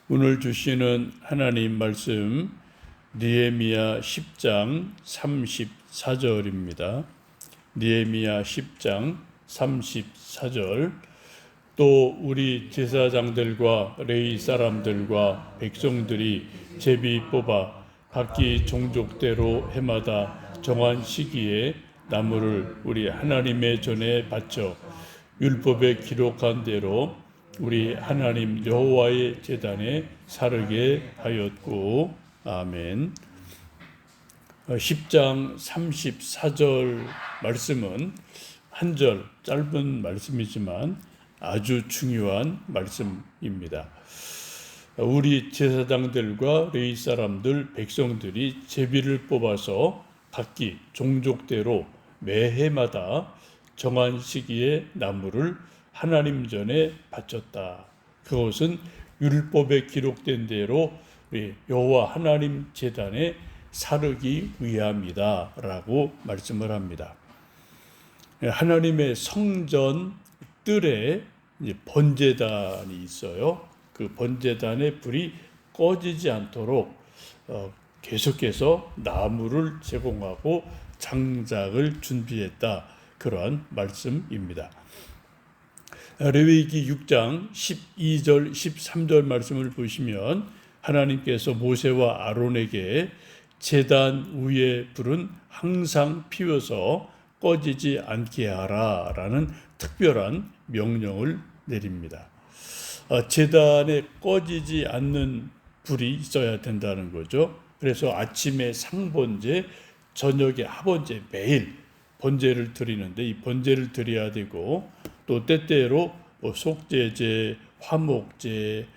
오늘 주시는 하나님 말씀 느헤미야 10장 34절입니다. 느헤미야 10장 34절. 또 우리 제사장들과 레위 사람들과 백성들이 제비 뽑아 각기 종족대로 해마다 정한 시기에 나무를 우리 하나님의 전에 바쳐 율법에 기록한 대로 우리 하나님 여호와의 제단에 사르게 하였고. 아멘. 10장 34절 말씀은 한 절 짧은 말씀이지만 아주 중요한 말씀입니다. 우리 제사장들과 레위 사람들, 백성들이 제비를 뽑아서 각기 종족대로 매해마다 정한 시기에 나무를 하나님 전에 바쳤다. 그것은 율법에 기록된 대로 여호와 하나님 제단에 사르기 위함이다 라고 말씀을 합니다. 하나님의 성전 뜰에 번제단이 있어요. 그 번제단의 불이 꺼지지 않도록 계속해서 나무를 제공하고 장작을 준비했다. 그러한 말씀입니다. 레위기 6장 12절 13절 말씀을 보시면 하나님께서 모세와 아론에게 제단 위에 불은 항상 피워서 꺼지지 않게 하라 라는 특별한 명령을 내립니다. 제단에 꺼지지 않는 불이 있어야 된다는 거죠. 그래서 아침에 상번제, 저녁에 하번제 매일 번제를 드리는데 이 번제를 드려야 되고 또 때때로 속죄제, 화목제,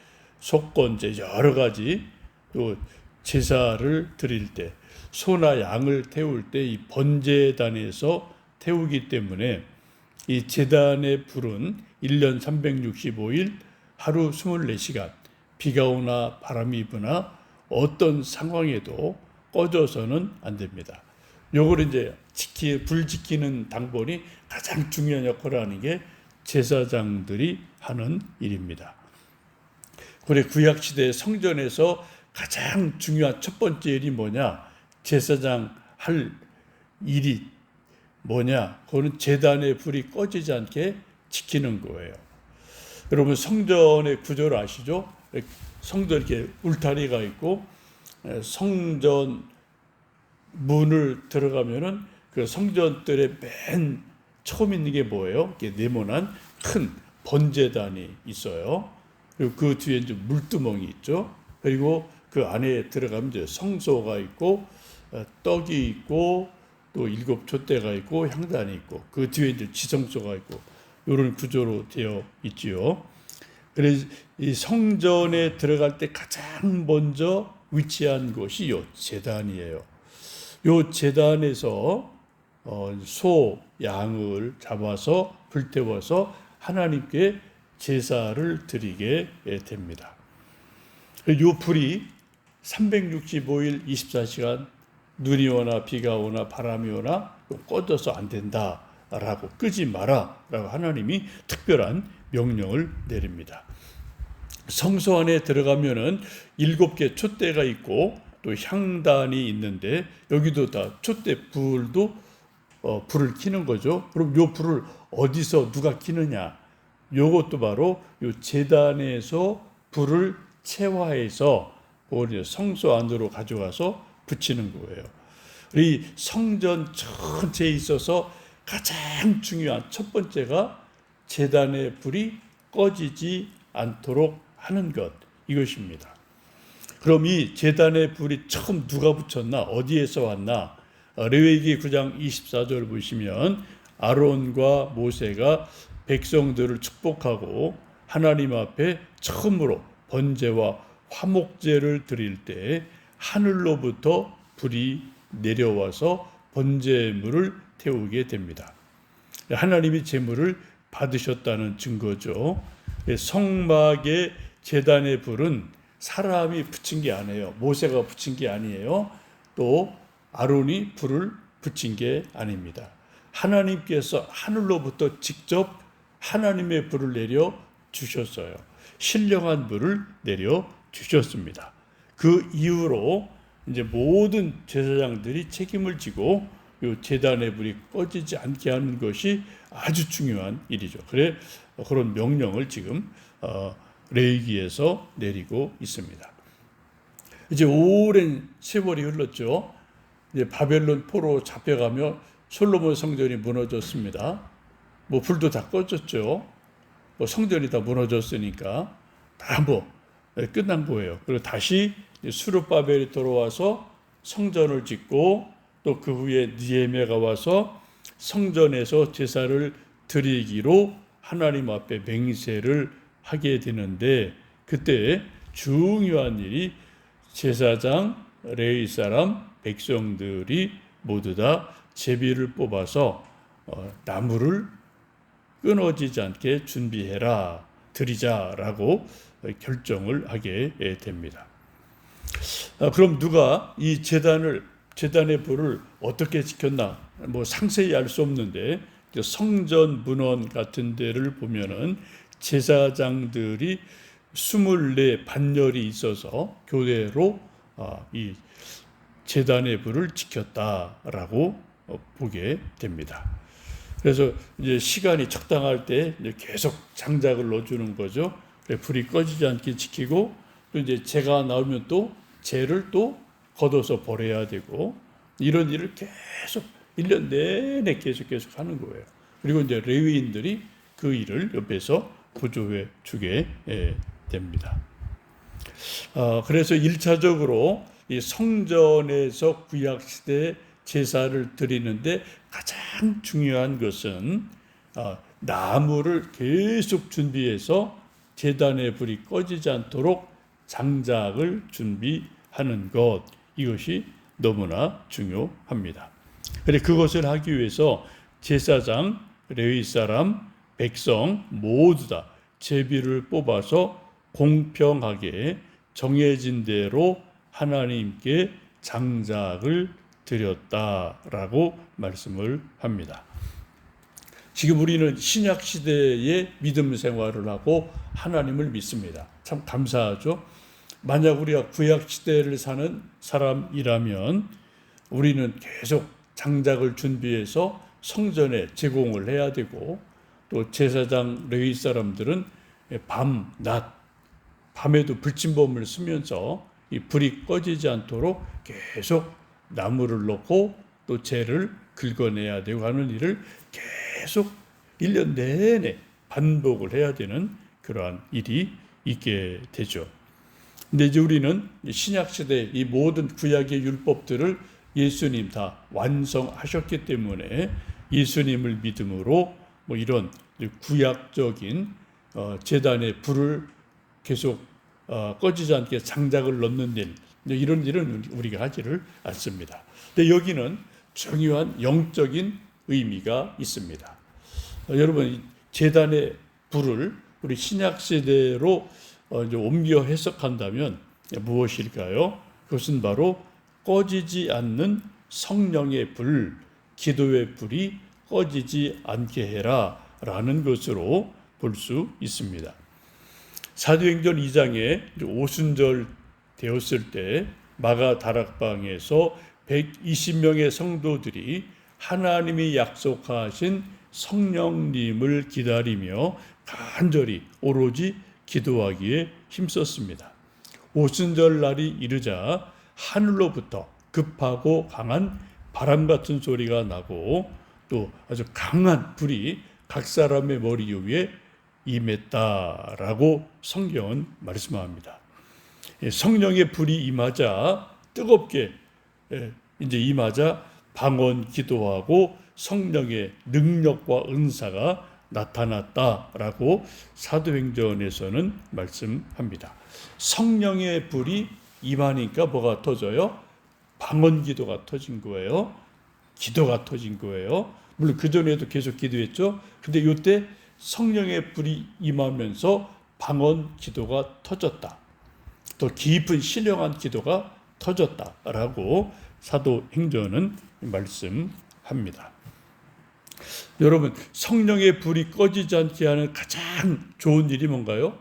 속건제 여러 가지 또 제사를 드릴 때 소나 양을 태울 때 이 번제단에서 태우기 때문에 이 제단의 불은 1년 365일 하루 24시간 비가 오나 바람이 부나 어떤 상황에도 꺼져서는 안 됩니다. 요걸 이제 불 지키는 당번이 가장 중요한 역할을 하는 게 제사장들이 하는 일입니다. 우리 구약시대 성전에서 가장 중요한 첫 번째 일이 뭐냐? 제사장 할 일이 뭐냐? 그거는 제단의 불이 꺼지지 않게 지키는 거예요. 여러분 성전의 구조를 아시죠? 성전 이렇게 울타리가 있고 성전 문을 들어가면은 그 성전들의 맨 처음 있는 게 뭐예요? 이렇게 네모난 큰 번제단이 있어요. 그리고 그 뒤에 이제 물두멍이 있죠. 그리고 그 안에 들어가면 이제 성소가 있고 떡이 있고 또 7 촛대가 있고 향단이 있고 그 뒤에 이제 지성소가 있고 이런 구조로 되어 있지요. 그래서 이 성전에 들어갈 때 가장 먼저 위치한 곳이 요 제단이에요. 요 제단에서 소, 양을 잡아서 불태워서 하나님께 제사를 드리게 됩니다. 요 불이 365일 24시간 눈이 오나 비가 오나 바람이 오나 꺼져서 안 된다라고 끄지 마라라고 하나님이 특별한 명령을 내립니다. 성소 안에 들어가면은 7개 촛대가 있고 또 향단이 있는데 여기도 다 촛대 불도 불을 켜는 거죠. 그럼 요 불을 어디서 누가 켜느냐? 요것도 바로 요 제단에서 불을 체화해서 성소 안으로 가져가서 붙이는 거예요. 이 성전 전체에 있어서 가장 중요한 첫 번째가 제단의 불이 꺼지지 않도록 하는 것, 이것입니다. 그럼 이 제단의 불이 처음 누가 붙였나? 어디에서 왔나? 레위기 9장 24절 보시면 아론과 모세가 백성들을 축복하고 하나님 앞에 처음으로 번제와 화목제를 드릴 때 하늘로부터 불이 내려와서 번제물을 태우게 됩니다. 하나님이 제물을 받으셨다는 증거죠. 성막의 제단의 불은 사람이 붙인 게 아니에요. 모세가 붙인 게 아니에요. 또 아론이 불을 붙인 게 아닙니다. 하나님께서 하늘로부터 직접 하나님의 불을 내려 주셨어요. 신령한 불을 내려 주셨습니다. 그 이후로 이제 모든 제사장들이 책임을 지고 이 제단의 불이 꺼지지 않게 하는 것이 아주 중요한 일이죠. 그래 그런 명령을 지금 레위기에서 내리고 있습니다. 이제 오랜 세월이 흘렀죠. 이제 바벨론 포로 잡혀가며 솔로몬 성전이 무너졌습니다. 뭐 불도 다 꺼졌죠. 뭐 성전이 다 무너졌으니까 다 끝난 거예요. 그리고 다시 수르바벨이 돌아와서 성전을 짓고 또 그 후에 느헤미야가 와서 성전에서 제사를 드리기로 하나님 앞에 맹세를 하게 되는데, 그때 중요한 일이 제사장, 레위 사람, 백성들이 모두 다 제비를 뽑아서 나무를 끊어지지 않게 준비해라, 드리자라고 결정을 하게 됩니다. 그럼 누가 이 제단의 불을 어떻게 지켰나? 뭐 상세히 알 수 없는데 성전 문헌 같은 데를 보면은 제사장들이 24 반열이 있어서 교대로 이 제단의 불을 지켰다라고 보게 됩니다. 그래서 이제 시간이 적당할 때 이제 계속 장작을 넣어주는 거죠. 불이 꺼지지 않게 지키고, 또 이제 재가 나오면 또 재를 또 걷어서 버려야 되고, 이런 일을 계속 1년 내내 계속 하는 거예요. 그리고 이제 레위인들이 그 일을 옆에서 보조해 주게 됩니다. 그래서 1차적으로 이 성전에서 구약시대 제사를 드리는데 가장 중요한 것은 나무를 계속 준비해서 제단의 불이 꺼지지 않도록 장작을 준비하는 것, 이것이 너무나 중요합니다. 그런데 그것을 하기 위해서 제사장, 레위 사람, 백성 모두 다 제비를 뽑아서 공평하게 정해진 대로 하나님께 장작을 드렸다라고 말씀을 합니다. 지금 우리는 신약 시대의 믿음 생활을 하고 하나님을 믿습니다. 참 감사하죠. 만약 우리가 구약 시대를 사는 사람이라면 우리는 계속 장작을 준비해서 성전에 제공을 해야 되고, 또 제사장 레위 사람들은 밤, 낮, 밤에도 불침범을 쓰면서 이 불이 꺼지지 않도록 계속 나무를 넣고 또 재를 긁어내야 되고 하는 일을 계속 1년 내내 반복을 해야 되는 그러한 일이 있게 되죠. 근데 이제 우리는 신약시대 이 모든 구약의 율법들을 예수님 다 완성하셨기 때문에 예수님을 믿음으로 뭐 이런 구약적인 제단의 불을 계속 꺼지지 않게 장작을 넣는 일, 이런 일은 우리가 하지를 않습니다. 근데 여기는 중요한 영적인 의미가 있습니다. 여러분, 제단의 불을 우리 신약 시대로 옮겨 해석한다면 무엇일까요? 그것은 바로 꺼지지 않는 성령의 불, 기도의 불이 꺼지지 않게 해라 라는 것으로 볼 수 있습니다. 사도행전 2장에 오순절 되었을 때 마가 다락방에서 120명의 성도들이 하나님이 약속하신 성령님을 기다리며 간절히 오로지 기도하기에 힘썼습니다. 오순절 날이 이르자 하늘로부터 급하고 강한 바람 같은 소리가 나고 또 아주 강한 불이 각 사람의 머리 위에 임했다라고 성경은 말씀합니다. 성령의 불이 임하자 뜨겁게 이제 임하자 방언 기도하고 성령의 능력과 은사가 나타났다라고 사도행전에서는 말씀합니다. 성령의 불이 임하니까 뭐가 터져요? 방언 기도가 터진 거예요. 기도가 터진 거예요. 물론 그전에도 계속 기도했죠. 근데 이때 성령의 불이 임하면서 방언 기도가 터졌다. 또 깊은 신령한 기도가 터졌다라고 사도행전은 말씀합니다. 여러분, 성령의 불이 꺼지지 않게 하는 가장 좋은 일이 뭔가요?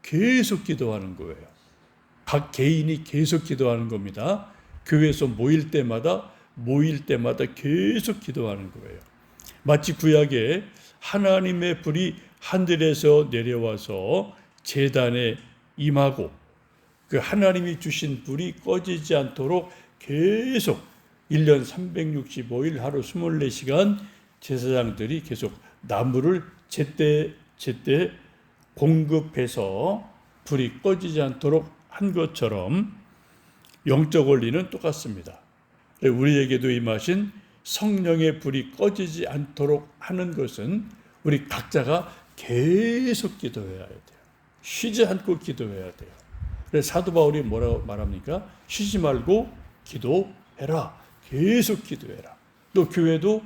계속 기도하는 거예요. 각 개인이 계속 기도하는 겁니다. 교회에서 모일 때마다 계속 기도하는 거예요. 마치 구약에 하나님의 불이 하늘에서 내려와서 제단에 임하고 그 하나님이 주신 불이 꺼지지 않도록 계속 1년 365일 하루 24시간 제사장들이 계속 나무를 제때 공급해서 불이 꺼지지 않도록 한 것처럼 영적 원리는 똑같습니다. 우리에게도 임하신 성령의 불이 꺼지지 않도록 하는 것은 우리 각자가 계속 기도해야 돼요. 쉬지 않고 기도해야 돼요. 그래서 사도 바울이 뭐라고 말합니까? 쉬지 말고 기도해라. 계속 기도해라. 또 교회도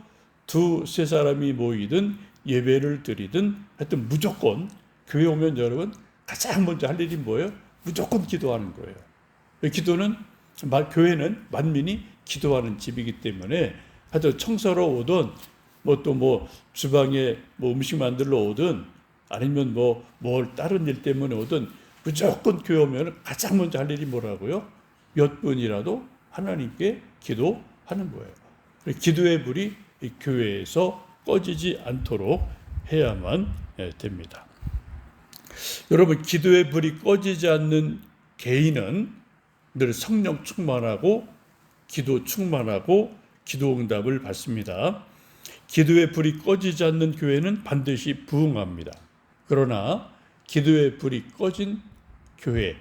두세 사람이 모이든 예배를 드리든 하여튼 무조건 교회 오면 여러분 가장 먼저 할 일이 뭐예요? 무조건 기도하는 거예요. 교회는 만민이 기도하는 집이기 때문에 하여튼 청소로 오든 또 주방에 음식 만들러 오든 아니면 뭘 다른 일 때문에 오든 무조건 교회 오면 가장 먼저 할 일이 뭐라고요? 몇 분이라도 하나님께 기도하는 거예요. 기도의 불이 교회에서 꺼지지 않도록 해야만 됩니다. 여러분, 기도의 불이 꺼지지 않는 개인은 늘 성령 충만하고 기도 충만하고 기도 응답을 받습니다. 기도의 불이 꺼지지 않는 교회는 반드시 부흥합니다. 그러나 기도의 불이 꺼진 교회,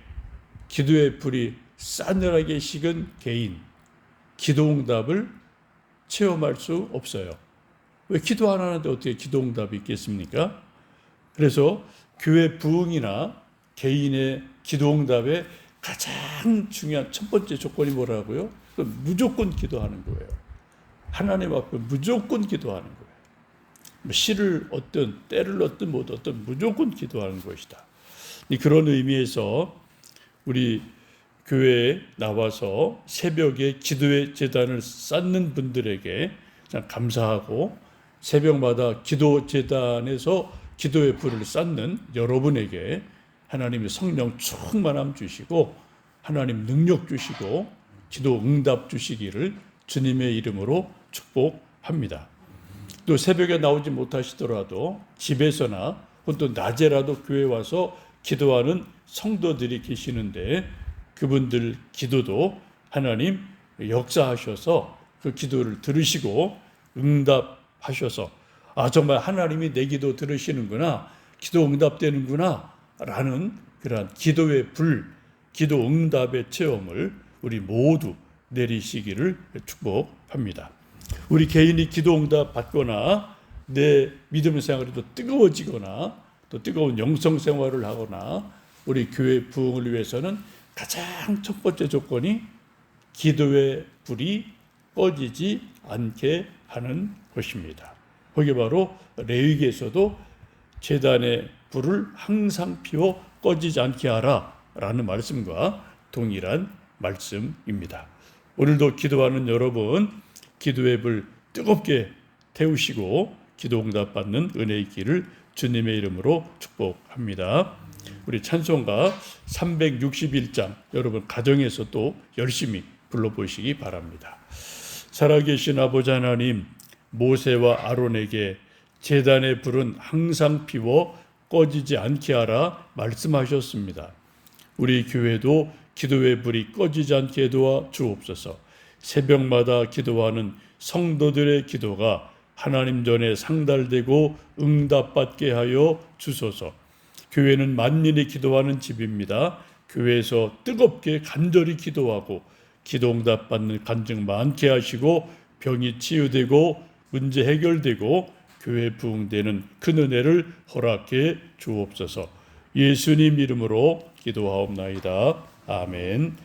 기도의 불이 싸늘하게 식은 개인, 기도 응답을 체험할 수 없어요. 왜 기도 안 하는데 어떻게 기도 응답이 있겠습니까? 그래서 교회 부흥이나 개인의 기도 응답의 가장 중요한 첫 번째 조건이 뭐라고요? 무조건 기도하는 거예요. 하나님 앞에 무조건 기도하는 거예요. 시를 얻든 때를 얻든 못 얻든 무조건 기도하는 것이다. 그런 의미에서 우리 교회에 나와서 새벽에 기도의 제단을 쌓는 분들에게 감사하고 새벽마다 기도 제단에서 기도의 불을 쌓는 여러분에게 하나님의 성령 충만함 주시고 하나님 능력 주시고 기도 응답 주시기를 주님의 이름으로 축복합니다. 또 새벽에 나오지 못하시더라도 집에서나 또 낮에라도 교회 와서 기도하는 성도들이 계시는데 그분들 기도도 하나님 역사하셔서 그 기도를 들으시고 응답하셔서 정말 하나님이 내 기도 들으시는구나, 기도 응답되는구나 라는 그러한 기도의 불, 기도 응답의 체험을 우리 모두 내리시기를 축복합니다. 우리 개인이 기도 응답 받거나 내 믿음 생활이 더 뜨거워지거나 또 뜨거운 영성 생활을 하거나 우리 교회 부흥을 위해서는 가장 첫 번째 조건이 기도의 불이 꺼지지 않게 하는 것입니다. 그게 바로 레위기에서도 제단의 불을 항상 피워 꺼지지 않게 하라 라는 말씀과 동일한 말씀입니다. 오늘도 기도하는 여러분, 기도의 불 뜨겁게 태우시고 기도 응답 받는 은혜의 길을 주님의 이름으로 축복합니다. 우리 찬송가 361장 여러분 가정에서 또 열심히 불러보시기 바랍니다. 살아계신 아버지 하나님, 모세와 아론에게 제단의 불은 항상 피워 꺼지지 않게 하라 말씀하셨습니다. 우리 교회도 기도의 불이 꺼지지 않게 도와 주옵소서. 새벽마다 기도하는 성도들의 기도가 하나님 전에 상달되고 응답받게 하여 주소서. 교회는 만민이 기도하는 집입니다. 교회에서 뜨겁게 간절히 기도하고 기도 응답받는 간증 많게 하시고 병이 치유되고 문제 해결되고 교회 부흥되는 큰 은혜를 허락해 주옵소서. 예수님 이름으로 기도하옵나이다. 아멘.